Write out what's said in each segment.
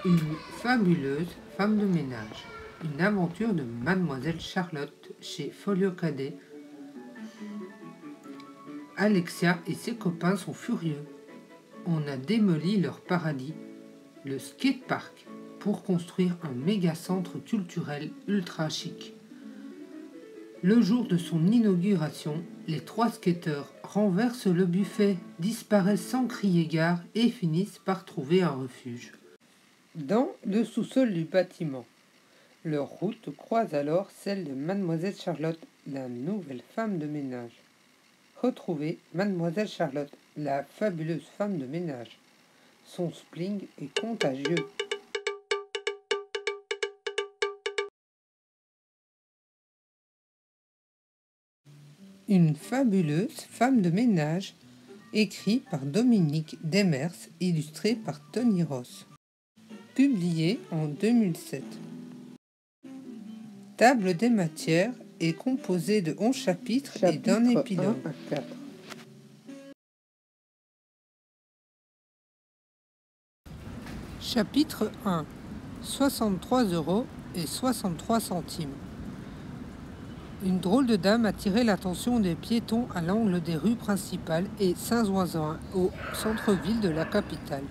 Une fabuleuse femme de ménage. Une aventure de Mademoiselle Charlotte chez Folio Cadet. Alexia et ses copains sont furieux. On a démoli leur paradis, le skatepark, pour construire un méga centre culturel ultra chic. Le jour de son inauguration, les 3 skateurs renversent le buffet, disparaissent sans crier gare et finissent par trouver un refuge. Dans le sous-sol du bâtiment, leur route croise alors celle de Mademoiselle Charlotte, la nouvelle femme de ménage. Retrouvez Mademoiselle Charlotte, la fabuleuse femme de ménage. Son spleen est contagieux. Une fabuleuse femme de ménage, écrit par Dominique Demers, illustré par Tony Ross. Publié en 2007. Table des matières est composée de 11 chapitres et d'un épilogue. 1 à 4. Chapitre 1. 63,63 €. Une drôle de dame attirait l'attention des piétons à l'angle des rues principales et Saint-Ouen au centre-ville de la capitale.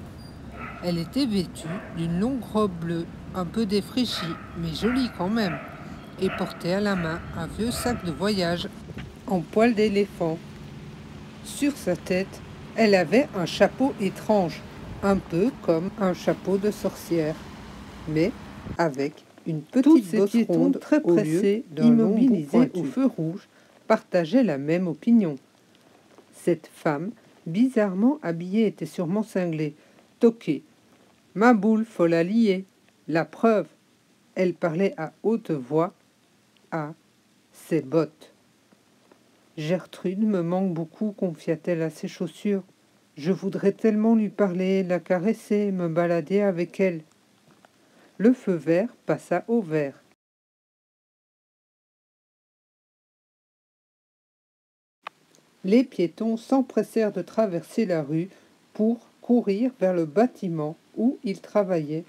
Elle était vêtue d'une longue robe bleue, un peu défraîchie, mais jolie quand même, et portait à la main un vieux sac de voyage en poil d'éléphant. Sur sa tête, elle avait un chapeau étrange, un peu comme un chapeau de sorcière, mais avec une petite bosse ronde très pressée, immobilisée au feu rouge, partageaient la même opinion. Cette femme, bizarrement habillée, était sûrement cinglée, toquée. Ma boule, faut la lier. La preuve, elle parlait à haute voix à ses bottes. Gertrude me manque beaucoup, confia-t-elle à ses chaussures. Je voudrais tellement lui parler, la caresser, me balader avec elle. Le feu vert passa au vert. Les piétons s'empressèrent de traverser la rue pour courir vers le bâtiment où ils travaillaient,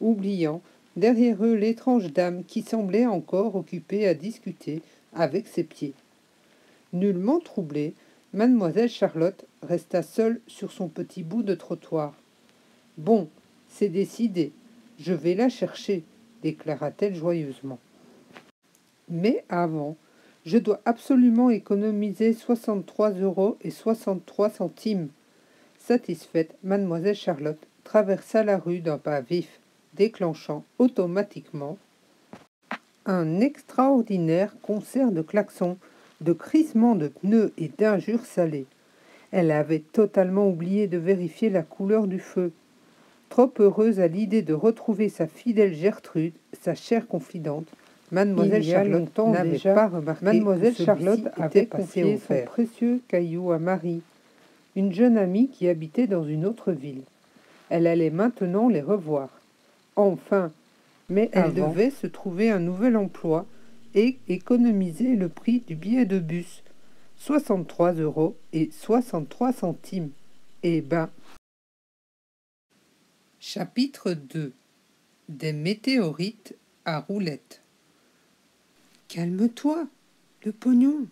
oubliant derrière eux l'étrange dame qui semblait encore occupée à discuter avec ses pieds. Nullement troublée, Mademoiselle Charlotte resta seule sur son petit bout de trottoir. « Bon, c'est décidé, je vais la chercher, » déclara-t-elle joyeusement. « Mais avant, je dois absolument économiser 63,63 €. Satisfaite, Mademoiselle Charlotte traversa la rue d'un pas vif, déclenchant automatiquement un extraordinaire concert de klaxons, de crissements de pneus et d'injures salées. Elle avait totalement oublié de vérifier la couleur du feu. Trop heureuse à l'idée de retrouver sa fidèle Gertrude, sa chère confidente, Mademoiselle Charlotte n'avait pas remarqué Mademoiselle Charlotte avait confié son précieux caillou à Marie, une jeune amie qui habitait dans une autre ville. Elle allait maintenant les revoir. Enfin, mais elle devait se trouver un nouvel emploi et économiser le prix du billet de bus, 63,63 €. Eh ben... Chapitre 2. Des météorites à roulettes. « Calme-toi, le pognon !»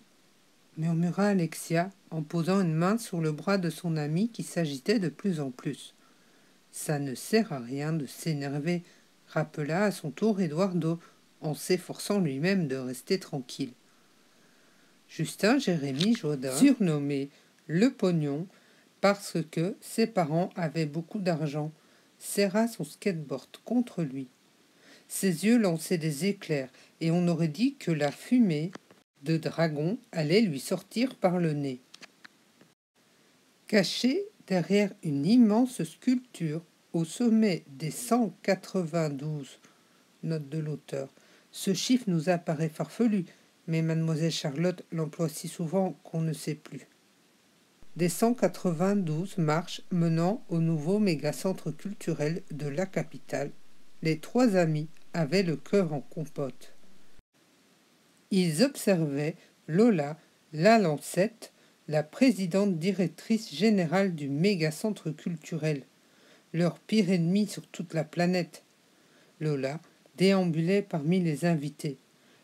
murmura Alexia en posant une main sur le bras de son ami qui s'agitait de plus en plus. « Ça ne sert à rien de s'énerver », rappela à son tour Eduardo, en s'efforçant lui-même de rester tranquille. Justin Jérémy Jodin, surnommé Le Pognon, parce que ses parents avaient beaucoup d'argent, serra son skateboard contre lui. Ses yeux lançaient des éclairs, et on aurait dit que la fumée de dragon allait lui sortir par le nez. Caché derrière une immense sculpture au sommet des 192, note de l'auteur. Ce chiffre nous apparaît farfelu, mais Mademoiselle Charlotte l'emploie si souvent qu'on ne sait plus. Des 192 marches menant au nouveau méga-centre culturel de la capitale, les 3 amis avaient le cœur en compote. Ils observaient Lola, la lancette, la présidente directrice générale du méga-centre culturel, leur pire ennemi sur toute la planète. Lola déambulait parmi les invités.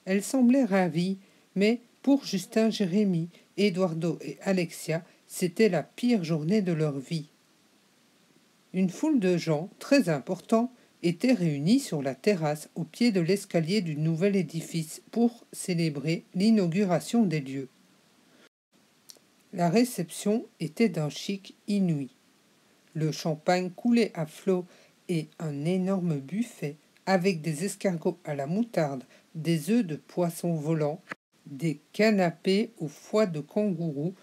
Elle semblait ravie, mais pour Justin, Jérémy, Eduardo et Alexia, c'était la pire journée de leur vie. Une foule de gens, très importants, étaient réunis sur la terrasse au pied de l'escalier du nouvel édifice pour célébrer l'inauguration des lieux. La réception était d'un chic inouï. Le champagne coulait à flots et un énorme buffet avec des escargots à la moutarde, des œufs de poisson volant, des canapés au foie de kangourou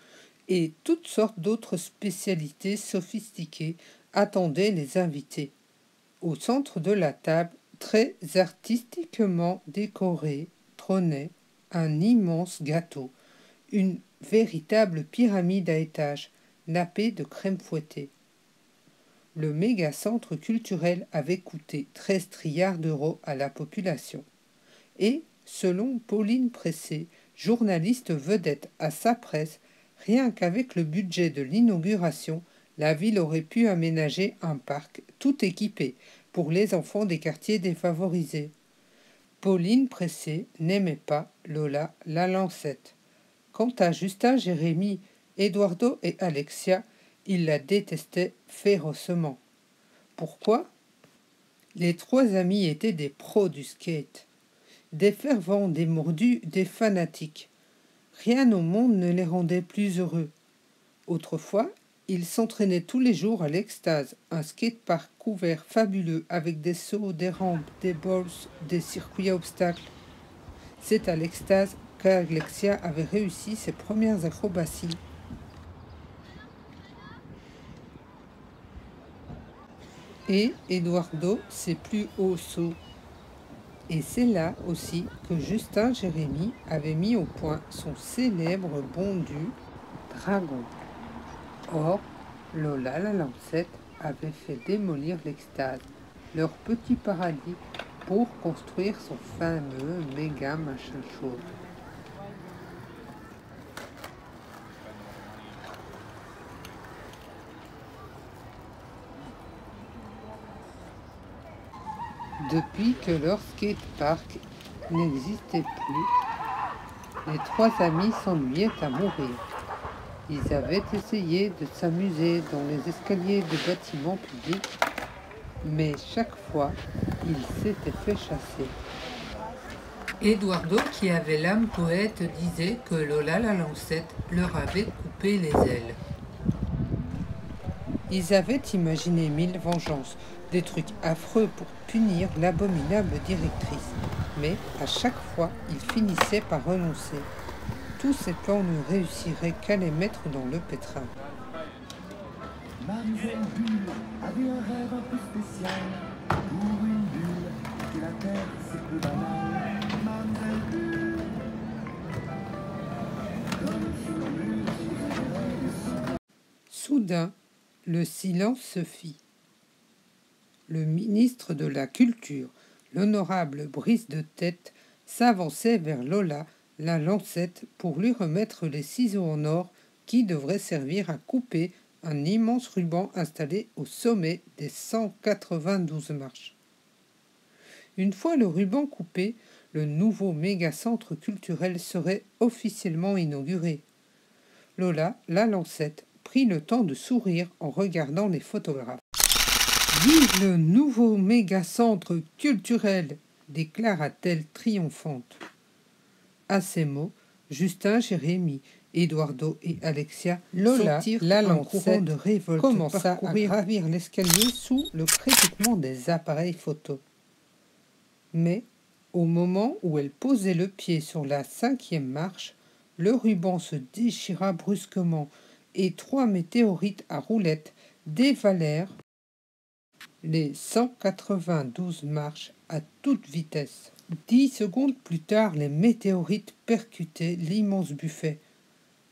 et toutes sortes d'autres spécialités sophistiquées attendaient les invités. Au centre de la table, très artistiquement décoré, trônait un immense gâteau, une véritable pyramide à étages, nappée de crème fouettée. Le méga-centre culturel avait coûté 13 trilliards d'euros à la population. Et, selon Pauline Pressé, journaliste vedette à sa presse, rien qu'avec le budget de l'inauguration, la ville aurait pu aménager un parc tout équipé pour les enfants des quartiers défavorisés. Pauline Pressé n'aimait pas Lola la Lancette. Quant à Justin, Jérémy, Eduardo et Alexia, ils la détestaient férocement. Pourquoi ? Les trois amis étaient des pros du skate, des fervents, des mordus, des fanatiques. Rien au monde ne les rendait plus heureux. Autrefois, ils s'entraînaient tous les jours à l'Extase, un skatepark couvert fabuleux avec des sauts, des rampes, des balls, des circuits à obstacles. C'est à l'Extase qu'Alexia avait réussi ses premières acrobaties. Et Eduardo ses plus hauts sauts. Et c'est là aussi que Justin Jérémy avait mis au point son célèbre bondu dragon. Or, Lola la Lancette avait fait démolir l'Extase, leur petit paradis, pour construire son fameux méga machin chauve. Depuis que leur skatepark n'existait plus, les trois amis s'ennuyaient à mourir. Ils avaient essayé de s'amuser dans les escaliers de bâtiments publics, mais chaque fois, ils s'étaient fait chasser. Eduardo, qui avait l'âme poète, disait que Lola la Lancette leur avait coupé les ailes. Ils avaient imaginé 1000 vengeances, des trucs affreux pour punir l'abominable directrice, mais à chaque fois, ils finissaient par renoncer. Tous ces plans ne réussiraient qu'à les mettre dans le pétrin. Mademoiselle Bulle avait un rêve un peu spécial. Pour une bulle, que la terre c'est peu banal. Mademoiselle Bulle, comme sur le mur, Soudain, le silence se fit. Le ministre de la Culture, l'honorable Brice de Tête, s'avançait vers Lola la Lancette pour lui remettre les ciseaux en or qui devraient servir à couper un immense ruban installé au sommet des 192 marches. Une fois le ruban coupé, le nouveau méga-centre culturel serait officiellement inauguré. Lola la Lancette prit le temps de sourire en regardant les photographes. « Vive le nouveau méga-centre culturel !» déclara-t-elle triomphante. À ces mots, Justin, Jérémy, Eduardo et Alexia, Lola la Lancette, de révolte, commença à gravir l'escalier sous le crépitement des appareils photo. Mais, au moment où elle posait le pied sur la 5e marche, le ruban se déchira brusquement et 3 météorites à roulettes dévalèrent les 192 marches à toute vitesse. 10 secondes plus tard, les météorites percutaient l'immense buffet.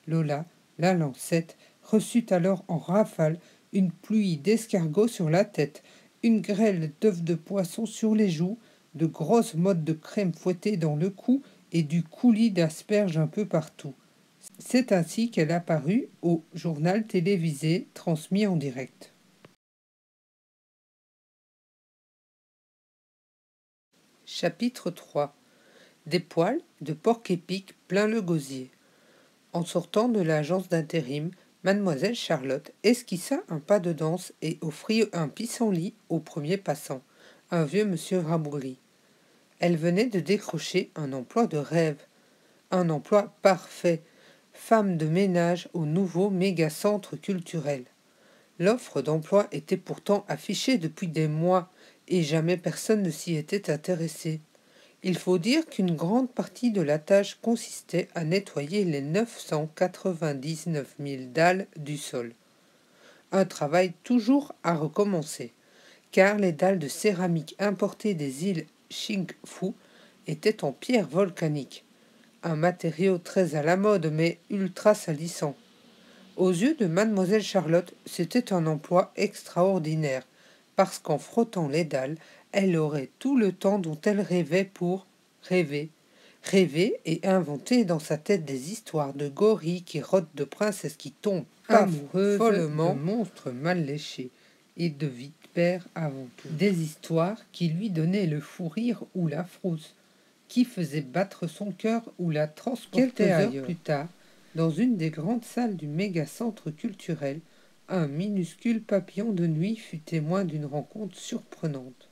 Lola, la Lancette, reçut alors en rafale une pluie d'escargots sur la tête, une grêle d'œufs de poisson sur les joues, de grosses mottes de crème fouettée dans le cou et du coulis d'asperges un peu partout. C'est ainsi qu'elle apparut au journal télévisé transmis en direct. Chapitre 3. Des poils de porc-épic plein le gosier. En sortant de l'agence d'intérim, mademoiselle Charlotte esquissa un pas de danse et offrit un pissenlit au premier passant, un vieux monsieur rabougri. Elle venait de décrocher un emploi de rêve, un emploi parfait, femme de ménage au nouveau méga-centre culturel. L'offre d'emploi était pourtant affichée depuis des mois et jamais personne ne s'y était intéressé. Il faut dire qu'une grande partie de la tâche consistait à nettoyer les 999 000 dalles du sol. Un travail toujours à recommencer, car les dalles de céramique importées des îles Qingfu étaient en pierre volcanique, un matériau très à la mode mais ultra salissant. Aux yeux de mademoiselle Charlotte, c'était un emploi extraordinaire, parce qu'en frottant les dalles, elle aurait tout le temps dont elle rêvait pour rêver. Rêver et inventer dans sa tête des histoires de gorilles qui rôdent, de princesses qui tombent amoureuses, follement, de monstres mal léchés et de vipères avant tout. Des histoires qui lui donnaient le fou rire ou la frousse, qui faisaient battre son cœur ou la transportaient ailleurs. Quelques heures plus tard, dans une des grandes salles du méga-centre culturel, un minuscule papillon de nuit fut témoin d'une rencontre surprenante.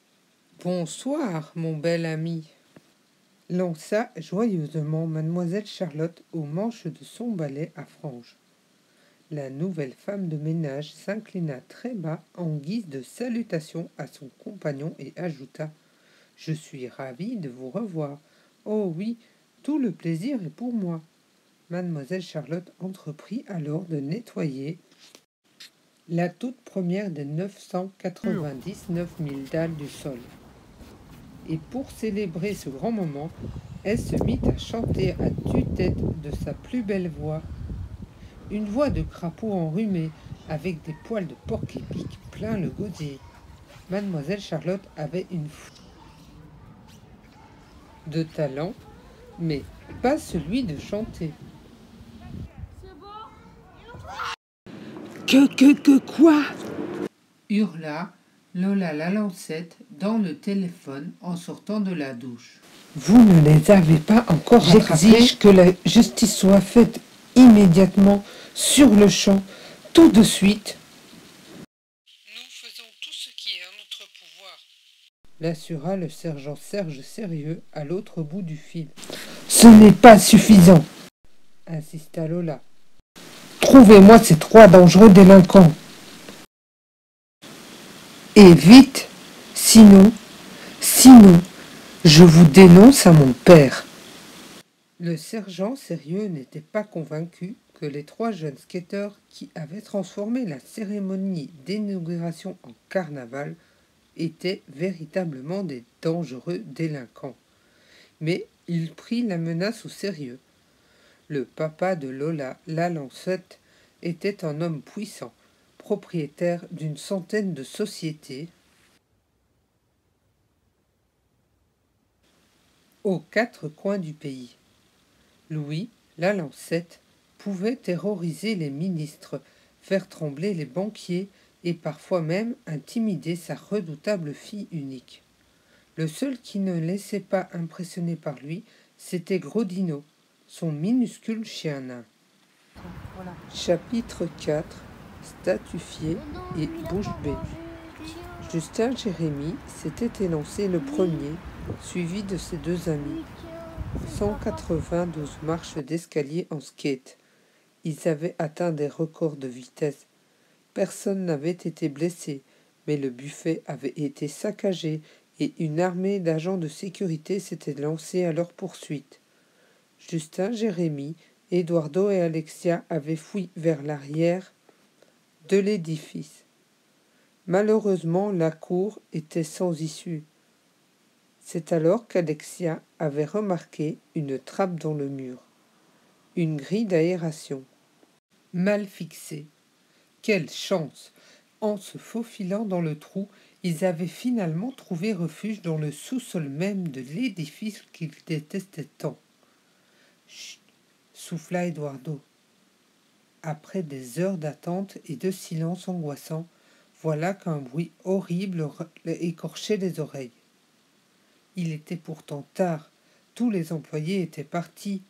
« Bonsoir, mon bel ami !» lança joyeusement mademoiselle Charlotte aux manches de son balai à franges. La nouvelle femme de ménage s'inclina très bas en guise de salutation à son compagnon et ajouta « Je suis ravie de vous revoir. Oh oui, tout le plaisir est pour moi. » Mademoiselle Charlotte entreprit alors de nettoyer la toute première des 999 000 dalles du sol. Et pour célébrer ce grand moment, elle se mit à chanter à tue-tête de sa plus belle voix. Une voix de crapaud enrhumé, avec des poils de porc-épic plein le gosier. Mademoiselle Charlotte avait une foule de talent, mais pas celui de chanter. Quoi hurla Lola la Lancette dans le téléphone en sortant de la douche. Vous ne les avez pas encore rattrapés. J'exige que la justice soit faite immédiatement, sur le champ, tout de suite. Nous faisons tout ce qui est en notre pouvoir, l'assura le sergent Serge sérieux à l'autre bout du fil. Ce n'est pas suffisant, insista Lola. Trouvez-moi ces 3 dangereux délinquants. Et vite, sinon, je vous dénonce à mon père. Le sergent sérieux n'était pas convaincu que les 3 jeunes skateurs qui avaient transformé la cérémonie d'inauguration en carnaval étaient véritablement des dangereux délinquants. Mais il prit la menace au sérieux. Le papa de Lola, la Lancette, était un homme puissant, propriétaire d'une centaine de sociétés aux 4 coins du pays. Louis, la Lancette, pouvait terroriser les ministres, faire trembler les banquiers et parfois même intimider sa redoutable fille unique. Le seul qui ne laissait pas impressionner par lui, c'était Grodino, son minuscule chien nain. Voilà. Chapitre 4. Statufié et bouche bée. Justin Jérémy s'était élancé le premier, suivi de ses 2 amis. 192 marches d'escalier en skate. Ils avaient atteint des records de vitesse. Personne n'avait été blessé, mais le buffet avait été saccagé et une armée d'agents de sécurité s'était lancée à leur poursuite. Justin Jérémy, Eduardo et Alexia avaient fui vers l'arrière de l'édifice. Malheureusement, la cour était sans issue. C'est alors qu'Alexia avait remarqué une trappe dans le mur, une grille d'aération. Mal fixée. Quelle chance! En se faufilant dans le trou, ils avaient finalement trouvé refuge dans le sous-sol même de l'édifice qu'ils détestaient tant. Chut! souffla Eduardo. Après des heures d'attente et de silence angoissant, voilà qu'un bruit horrible écorchait les oreilles. Il était pourtant tard, tous les employés étaient partis,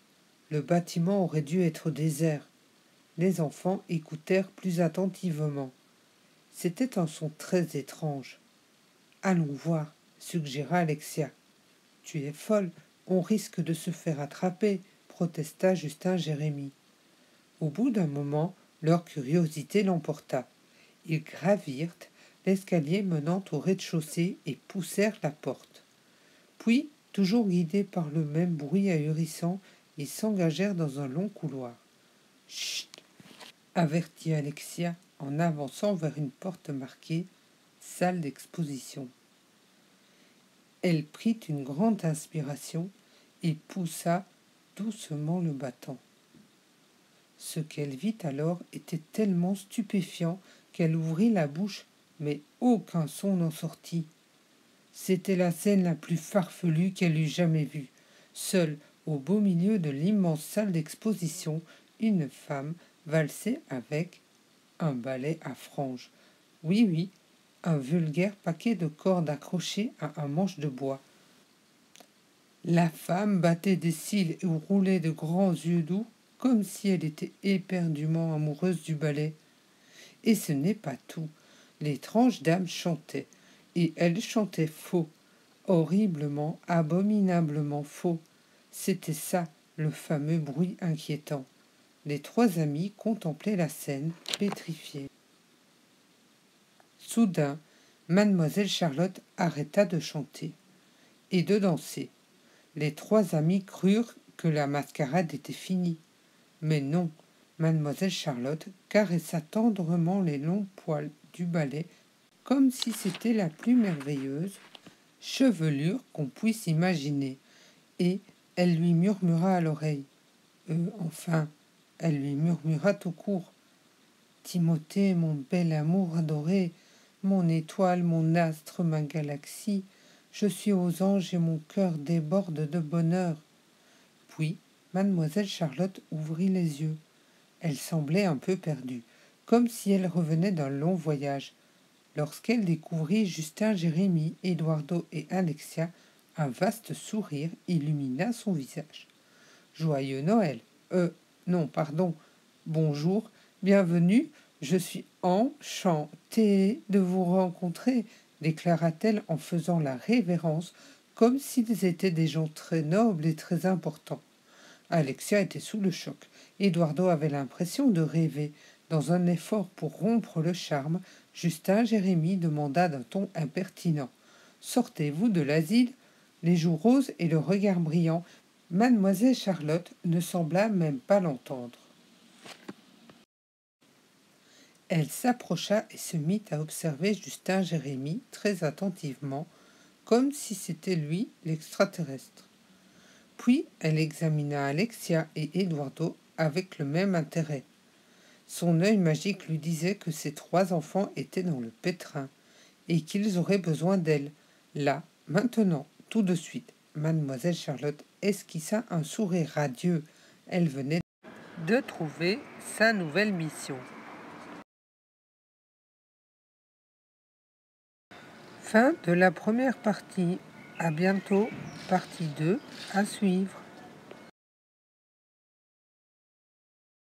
le bâtiment aurait dû être désert. Les enfants écoutèrent plus attentivement. C'était un son très étrange. « Allons voir, » suggéra Alexia. « Tu es folle, on risque de se faire attraper, » protesta Justin Jérémie. Au bout d'un moment, leur curiosité l'emporta. Ils gravirent l'escalier menant au rez-de-chaussée et poussèrent la porte. Puis, toujours guidés par le même bruit ahurissant, ils s'engagèrent dans un long couloir. « Chut !» avertit Alexia en avançant vers une porte marquée « Salle d'exposition ». Elle prit une grande inspiration et poussa doucement le battant. Ce qu'elle vit alors était tellement stupéfiant qu'elle ouvrit la bouche, mais aucun son n'en sortit. C'était la scène la plus farfelue qu'elle eût jamais vue. Seule, au beau milieu de l'immense salle d'exposition, une femme valsait avec un balai à franges. Oui, oui, un vulgaire paquet de cordes accrochées à un manche de bois. La femme battait des cils et roulait de grands yeux doux, comme si elle était éperdument amoureuse du ballet. Et ce n'est pas tout. L'étrange dame chantait, et elle chantait faux, horriblement, abominablement faux. C'était ça, le fameux bruit inquiétant. Les trois amis contemplaient la scène, pétrifiés. Soudain, mademoiselle Charlotte arrêta de chanter et de danser. Les trois amis crurent que la mascarade était finie. Mais non, mademoiselle Charlotte caressa tendrement les longs poils du balai comme si c'était la plus merveilleuse chevelure qu'on puisse imaginer, et elle lui murmura à l'oreille. Enfin, elle lui murmura tout court. Timothée, mon bel amour adoré, mon étoile, mon astre, ma galaxie, je suis aux anges et mon cœur déborde de bonheur. Puis, mademoiselle Charlotte ouvrit les yeux. Elle semblait un peu perdue, comme si elle revenait d'un long voyage. Lorsqu'elle découvrit Justin Jérémie, Eduardo et Alexia, un vaste sourire illumina son visage. « Joyeux Noël. Non, pardon. Bonjour, bienvenue. Je suis enchantée de vous rencontrer, » déclara-t-elle en faisant la révérence, comme s'ils étaient des gens très nobles et très importants. Alexia était sous le choc. Eduardo avait l'impression de rêver. Dans un effort pour rompre le charme, Justin Jérémie demanda d'un ton impertinent. « Sortez-vous de l'asile ?» Les joues roses et le regard brillant, mademoiselle Charlotte ne sembla même pas l'entendre. Elle s'approcha et se mit à observer Justin Jérémie très attentivement, comme si c'était lui l'extraterrestre. Puis elle examina Alexia et Eduardo avec le même intérêt. Son œil magique lui disait que ces trois enfants étaient dans le pétrin et qu'ils auraient besoin d'elle, là, maintenant, tout de suite. Mademoiselle Charlotte esquissa un sourire radieux. Elle venait de trouver sa nouvelle mission. Fin de la première partie. À bientôt, partie 2 à suivre.